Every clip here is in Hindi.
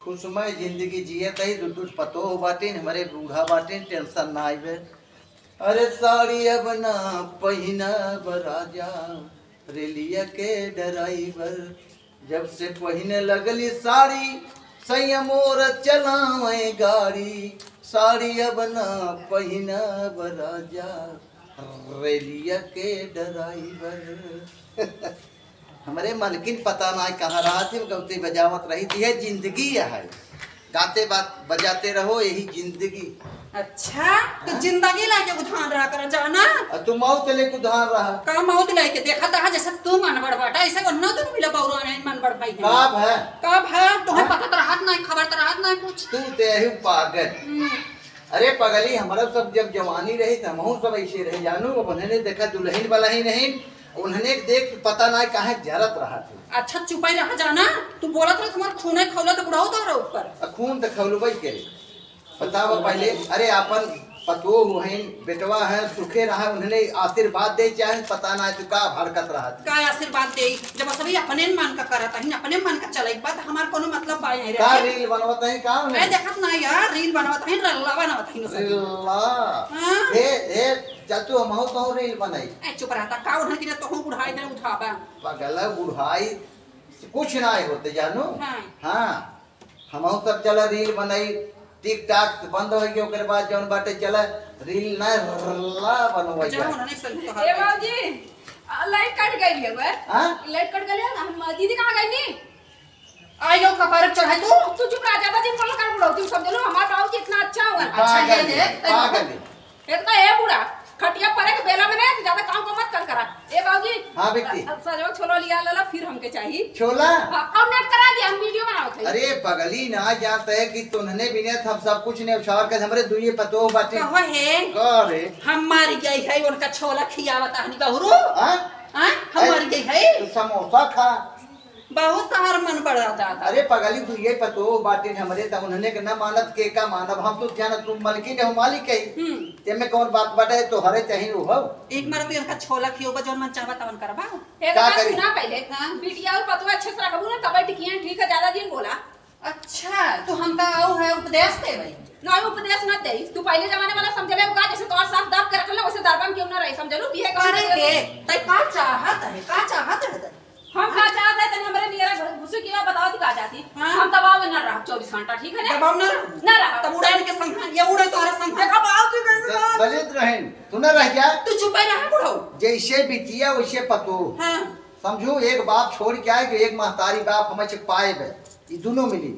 खुशमय जिंदगी जिए तही दुख पतो हो बाटिन हमारे बूढ़ा बाटिन टेंशन ना आइबे। अरे साड़ी अब ना पहिना बराजा रेलिया के ड्राइवर जब से पहिने लगली साड़ी संयमोर चलावे गाड़ी साड़ी अब ना पहिना बराजा रेलिया के ड्राइवर हमारे मलकिन पता ना कहाँ रहा थी गौती बजावत रही थी। है जिंदगी है गाते बात बजाते रहो यही जिंदगी। अच्छा तो जिंदगी लाके उधार रहा कर जाना तू मौत लेके उधार रहा का मौत लेके देखा था जैसे तू मन बड़ बाटा ऐसे को न तो मिला बौरा नहीं मन बड़ भाई कब है तुम्हें पता तो रहत नहीं खबर तो रहत नहीं कुछ तू ते है पागल। अरे पगली हमारा सब जब जवानी रही तो हम सब ऐसे रहे जानू उन्होंने देखा दुल्हन वाला ही नहीं उन्होंने देख पता ना कहाँ जरत रहा थे। अच्छा चुपाई रहा जाना तू बोला था तुम्हारा खून है खौला तो बुढ़ाओ तो ऊपर खून तो खौलबई करे बताओ पहले। अरे अपन पतो है बेटवा है सुखे रहा उन्होंने आशीर्वाद दे चाहे पता ना तू का हरकत रहा का आशीर्वाद दे जब सभी अपने मन का करत है अपने मन का चले बात हमार कोनो मतलब बाय नहीं का रील बनवत है का मैं देखत ना यार रील बनवत है रल्ला बनवत है अल्लाह हे चल तू हम तो रील बनाई ए चुप रहता का उन्हें कि तो बुढ़ाई दे उठाबा पगल बुढ़ाई कुछ ना होते जानो। हां हम सब चला रील बनाई टिक टाक बंद हो गई ओकर बाद जौन बाटे चला रील ना रल्ला बनवाई जा उन्होंने संग तो ए बाबूजी लाइट कट गई है बे। हां लाइट कट गई है हम दीदी कहां गई नी आई लो कपार चढ़ाई तू चुप रह ज्यादा दिन बोल कर बुढ़ाओ तू समझ लो हमारा बाबूजी इतना अच्छा हुआ। अच्छा ये देख पागल इतना है बूढ़ा खटिया परे के बेला में नहीं ज्यादा काम को मत कर करा। ए बाबूजी हां बेटी सजो छोला लिया लाला फिर हमके चाहिए छोला अब नेट करा दिया हम वीडियो बनाओ थे। अरे पगली ना जानते है कि तुमने बिना हम सब कुछ ने उछाड़ के हमरे दुइये पतो बाटे कहो है करे हम मार गई है उनका छोला खियावत हनी बहुरू हां हम मार गई है तो समोसा खा बहुत सार मन बढ़ा जाता। अरे पगली तू ये पतो बाटे हमरे त उन्होंने के ना मानत के का मानव हम तो जान तुम मलकिन हो मालिक है ते में कौन बात बाटे तो हरे चाहिए हो एक मार तो उनका छोला खियोबा जौन मन चाहबा तवन करबा ए तो सुना पहले बिटिया और पतवा अच्छे से रखबू ना तब टिकियां ठीक है ज्यादा दिन बोला। अच्छा तो हम का आओ है उपदेश दे भाई ना उपदेश मत दे तू पहले जमाने वाला समझ ले का जैसे तोर साथ दब के रख ले वैसे दरबार क्यों ना रही समझ लो बिहे करे के तई का चाहत है हम का चाहते हैं हमरे नियरा घुसे की बताओ तू का चाहती हम दबाव में न रह 24 घंटा ठीक है ना दबाव न रह तब उड़ान के संग ये उड़े तोरे संग दबाव तू बलित रहें तू न रह जा तू चुप रह बुढ़ो जैसे बिटिया वैसे पतो। हां समझो एक बाप छोड़ के आए कि एक महतारी बाप हमें से पाए बे ये दोनों मिली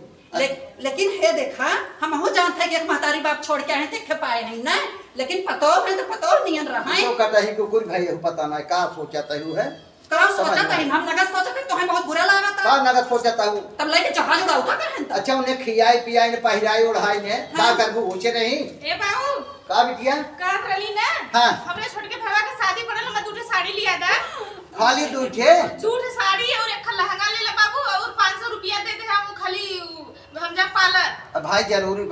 लेकिन हे देखा हम हो जानते हैं कि एक महतारी बाप छोड़ के आए देख पाए नहीं ना लेकिन पतो है तो पतो नियन रहा है तो कहता है कि कोई भाई पता ना का सोचता है का सोचता है हम नगद सोचते तो हमें बहुत बुरा लगा का नगद सोचता हूं तब लेके जहाज उड़ाता कहन। अच्छा उन्हें खियाई पियाई ने पहिराई उड़ाई ने का करबू होचे नहीं ए बाबू का बिटिया का करली ना हां हमरे छोड़ के भवा के शादी पड़ल मैं दूठे साड़ी लिया था खाली दूठे साड़ी और एक लहंगा ले ले बाबू और 500 रुपया दे दे हम खाली हम जा पार्लर भाई जरूरी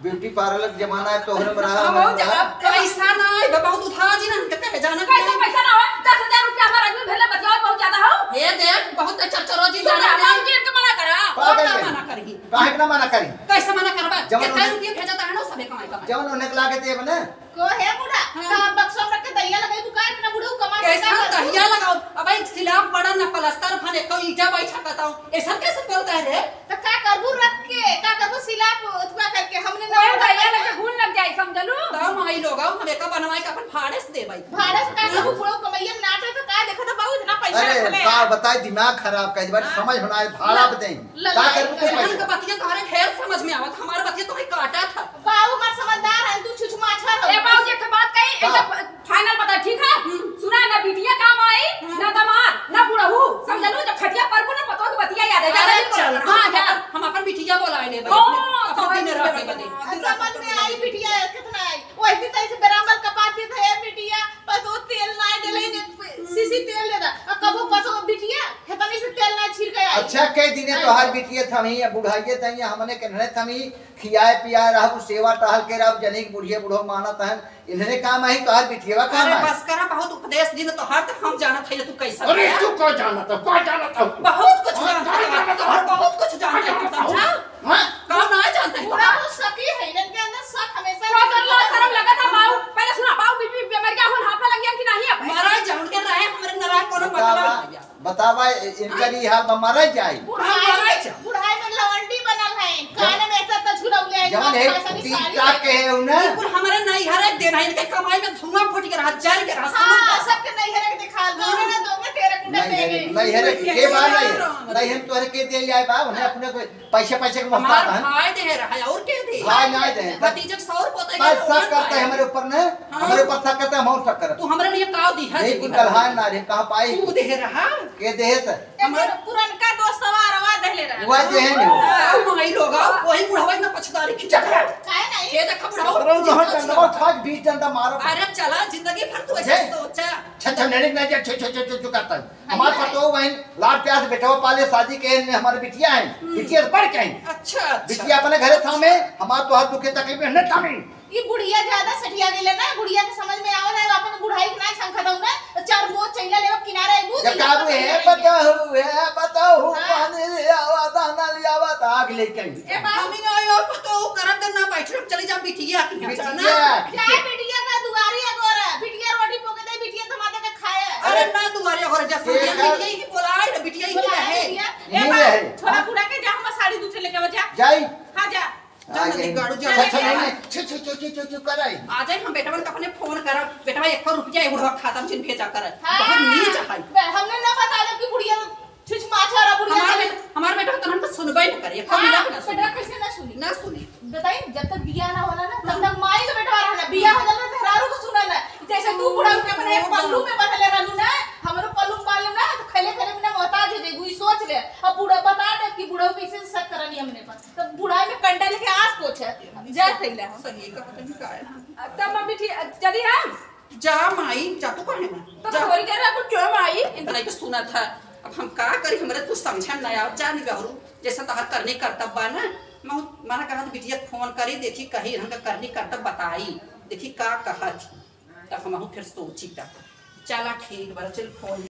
ब्यूटी पार्लर जमाना है तोहरे में रहा पैसा ना है बहुत उधार जी ना कहते जाना कैसे पैसा ना हो 10,000 रुपया हमारा आदमी भेले बतलाओ बहुत ज्यादा हो ये देख बहुत चरचरो जी जाना हम के मना करा और मना करही काहे ना मना करी कैसे मना करबा कितना रुपया भेजता है ना सबे कमाई जवन उन्हें लागे ते बने को है बूढ़ा का बक्सों रख के दहिया लगाई तू काहे ना बूढ़ा कमा कैसा दहिया लगाओ अब एक सिलाब पड़ा ना प्लास्टर भने को ईटा बैठा बताओ ऐसा कैसे बोलता है रे तो का करबू रख के का करबू सिलाब उतवा करके हमने ना दहिया लगे घून लग जाए समझलू तो माई लोग हमें का बनवाई का अपन फाड़े से दे भाई फाड़े से का करबू पूरा कमाइया में नाटे तो का देखो तो बहुत इतना पैसा अरे का बताए दिमाग खराब कई बार समझ होना है भाड़ा बताई का करबू के पैसा का बतिया तोरे खैर समझ में आवत हमारा बतिया तो काटा था बाबू मत समझदार है तू छुछमा अच्छा हो ए बाबू जी एक बात कही एक फाइनल बता ठीक है सुना ना बिटिया काम आई ना दामाद ना बुढ़ऊ समझलू जब खटिया परबू ना पतो तो बतिया याद है चल हां हम अपन बिटिया बोलाए ले भाई अपन दिन रखे बने समझ में आई बिटिया कितना आई ओए दिन तैसे बराबर कपाती थे बिटिया पर तो तेल ना देले सीसी तेल ले दा कबो पतो बिटिया हेतनी से तेल ना छिड़ गया अच्छा कई दिने तो हर बिटिया थमी बुढ़ाइए तई हमने कहने थमी खियाए पियाए रहू सेवा टहल के रहू जनिक बुढ़िए बुढ़ो मानत है इन्हें काम है तो हर बिटिया काम है। बस करा बहुत उपदेश दिन तो हर तक हम जानत है तू कैसा अरे तू को जानत बहुत कुछ जानत है बहुत कुछ जानत है समझा। इनका नहीं हाल मर जाए। बुढ़ाई में लवंडी बनल है, कान में ऐसा तो झुरौले है, जवन है टीका के है उन्हें बिल्कुल हमारे नहीं हरे देना इनके कमाई में धुआं फूट के रहा जाए के रहा हां सबके नहीं हरे दिखा दोगे ना दोगे तेरे कुंडा देंगे नहीं हरे के बात नहीं हम तोहरे के दे लिया बा उन्हें अपने को पैसे के मोहताज है। भाई दे रहा है और के दे भाई नहीं दे भतीजे 100 रुपए बस सब करते हैं हमारे ऊपर ने, हमारे ऊपर सब करते हैं, हम और सब करते। तू हमारे लिए काव दी है नहीं कुंडल है ना रे कहां पाई तू दे रहा के दे है हमारे पुरनका दोस्तवा रवा दहले रहा वो जे है ने माई लोग वही बुढ़ावा में पछतारी खिंचा कर काहे नहीं ये देख बुढ़ावा अरे जहां चंदवा ठाक 20 डंडा मारो। अरे चला जिंदगी भर तू ऐसे सोचा छछ नेने ना जे छ करता है हमारे पतो वहीं लाड प्यार से बेटा पाले शादी के हमारे बिटिया है, बिटिया बढ़ के अच्छा बिटिया अपने घरे थामे हमार तो हाथ दुखे तकलीफ न थामे। ये बुढ़िया ज्यादा सटिया गेले ना, बुढ़िया के समझ में आवत है अपन बुढ़ाई के ना छंखा दऊ ना चार बोझ चैला लेवा किनारे आइबू जब काबू है बताओ पानी ले आवा दाना ले आवा आग लेके ए बा हम ही आयो पतो करत ना बैठ चली जा बिटिया की बिटिया क्या बिटिया का दुआरी है गोरा बिटिया रोटी पोके दे बिटिया टमाटर का खाए। अरे ना तुम्हारे घर जा बिटिया ही बोलाए ना बिटिया ही है ए बा छोड़ा बुढ़ा के जा हम साड़ी दूसरे लेके बजा जाई हां जा गाड़ू जा छ कराई आ जाए हम बेटा अपने फोन कर बेटा 1 रुपया बुढ़वा खाता में भेजा कर बहुत नीच है हमने ना बता दे कि बुढ़िया छुछ माछा रा बुढ़िया हमारे बेटा तो हम सुनबे न करे मिला ना बेटा कैसे ना सुनी बताई जब तक बिया ना होला ना तब तक माई के बेटा रहना बिया हो जाला तेहरारू को सुना ना जैसे तू बुढ़ा के अपने एक पल्लू में बंधले रहलू ना हमरो पल्लू पाल ना तो खले में ना मोहताज हो जाई सोच ले। अब बूढ़ा बता दे कि बूढ़ा कैसे शक करनी हमने पर तब बुढ़ाई में कंडा लेके आस पोछे जा थैला सही का पता नहीं का है तब मम्मी ठीक जदी हम जा माई जा तू कहे ना तो थोड़ी कर रहा कुछ क्यों माई इतना ही सुना था। अब हम का करी हमरे तू समझन ना आओ जा नहीं गहरू जैसा तहर करने कर्तव्य बा ना माना कहा बिटिया फोन करी देखी कही हम करनी कर्तव्य बताई देखी का कहा तब हम फिर सोची था चला ठीक बड़ा चल फोन